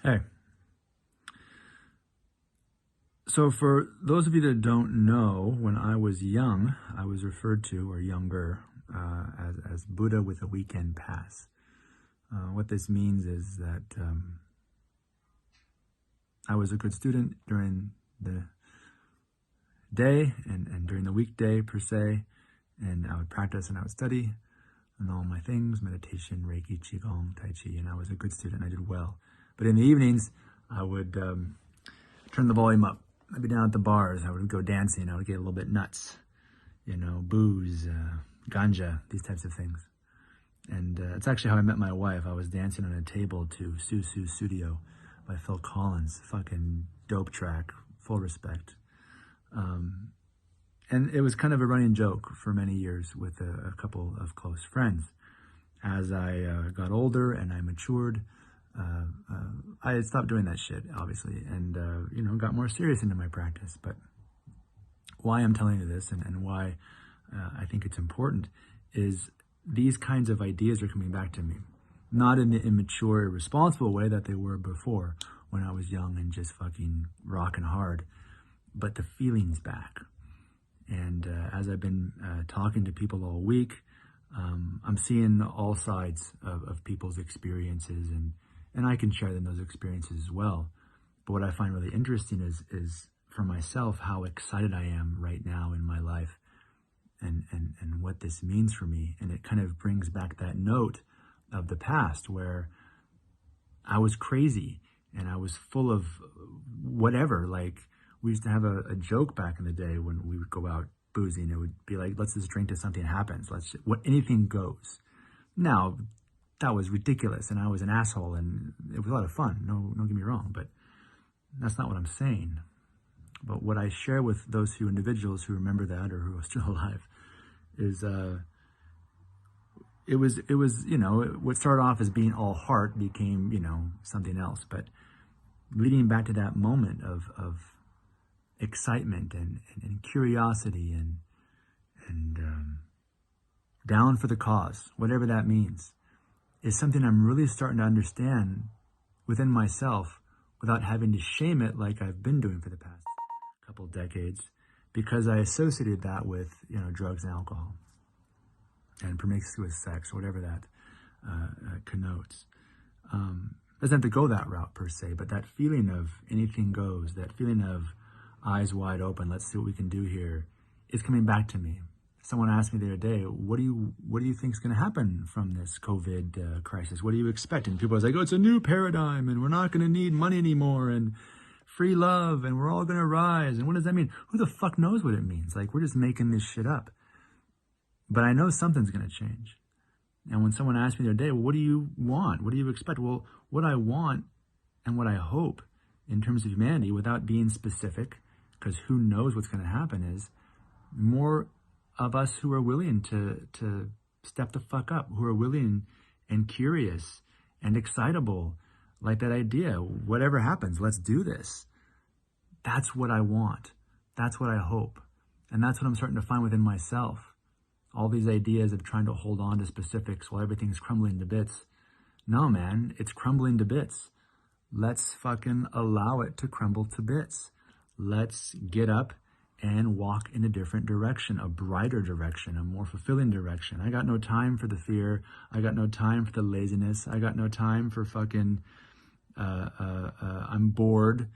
Hey, so for those of you that don't know, when I was young, I was referred to, or younger, as Buddha with a weekend pass. What this means is that I was a good student during the day and during the weekday per se, and I would practice and I would study and all my things, meditation, Reiki, Qigong, Tai Chi, and I was a good student. I did well. But in the evenings, I would turn the volume up. I'd be down at the bars. I would go dancing. I would get a little bit nuts, booze, ganja, these types of things. And it's actually how I met my wife. I was dancing on a table to Su Su Studio by Phil Collins. Fucking dope track, full respect. And it was kind of a running joke for many years with a couple of close friends. As I got older and I matured, I had stopped doing that shit, obviously, and, got more serious into my practice. But why I'm telling you this and why I think it's important is these kinds of ideas are coming back to me. Not in the immature, irresponsible way that they were before when I was young and just fucking rocking hard, but the feeling's back. And as I've been talking to people all week, I'm seeing all sides of people's experiences, and I can share them those experiences as well. But what I find really interesting is for myself, how excited I am right now in my life and what this means for me. And it kind of brings back that note of the past where I was crazy and I was full of whatever. Like, we used to have a joke back in the day when we would go out boozing. It would be like, let's just drink till something happens. Anything goes. Now, that was ridiculous, and I was an asshole, and it was a lot of fun. No, don't get me wrong, but that's not what I'm saying. But what I share with those few individuals who remember that or who are still alive is it was what started off as being all heart became something else. But leading back to that moment of excitement and curiosity and down for the cause, whatever that means, is something I'm really starting to understand within myself without having to shame it like I've been doing for the past couple of decades, because I associated that with drugs and alcohol and promiscuous sex, or whatever that connotes. Doesn't have to go that route per se, but that feeling of anything goes, that feeling of eyes wide open, let's see what we can do here, is coming back to me. Someone asked me the other day, what do you think is going to happen from this COVID crisis? What do you expect? And people are like, oh, it's a new paradigm, and we're not going to need money anymore, and free love, and we're all going to rise. And what does that mean? Who the fuck knows what it means? Like, we're just making this shit up. But I know something's going to change. And when someone asked me the other day, well, what do you want? What do you expect? Well, what I want and what I hope in terms of humanity, without being specific, because who knows what's going to happen, is more of us who are willing to step the fuck up, who are willing and curious and excitable, like that idea, whatever happens, let's do this. That's what I want. That's what I hope. And that's what I'm starting to find within myself. All these ideas of trying to hold on to specifics while everything's crumbling to bits. No, man, it's crumbling to bits. Let's fucking allow it to crumble to bits. Let's get up and walk in a different direction, a brighter direction, a more fulfilling direction. I got no time for the fear. I got no time for the laziness. I got no time for fucking, I'm bored.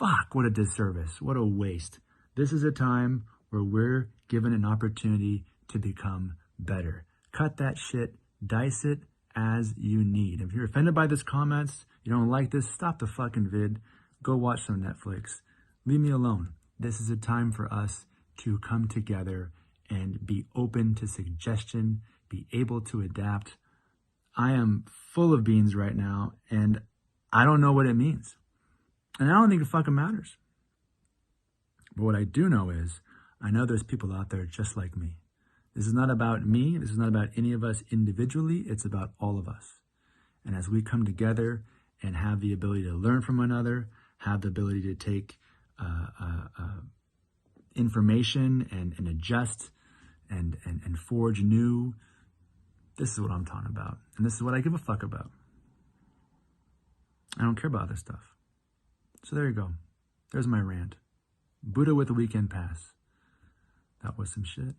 Fuck, what a disservice. What a waste. This is a time where we're given an opportunity to become better. Cut that shit, dice it as you need. If you're offended by this comments, you don't like this, stop the fucking vid. Go watch some Netflix. Leave me alone. This is a time for us to come together and be open to suggestion, be able to adapt. I am full of beans right now, and I don't know what it means. And I don't think it fucking matters. But what I do know is, I know there's people out there just like me. This is not about me. This is not about any of us individually. It's about all of us. And as we come together and have the ability to learn from one another, have the ability to take information and adjust and forge new, this is what I'm talking about. And this is what I give a fuck about. I don't care about other stuff. So there you go. There's my rant. Buddha with the weekend pass. That was some shit.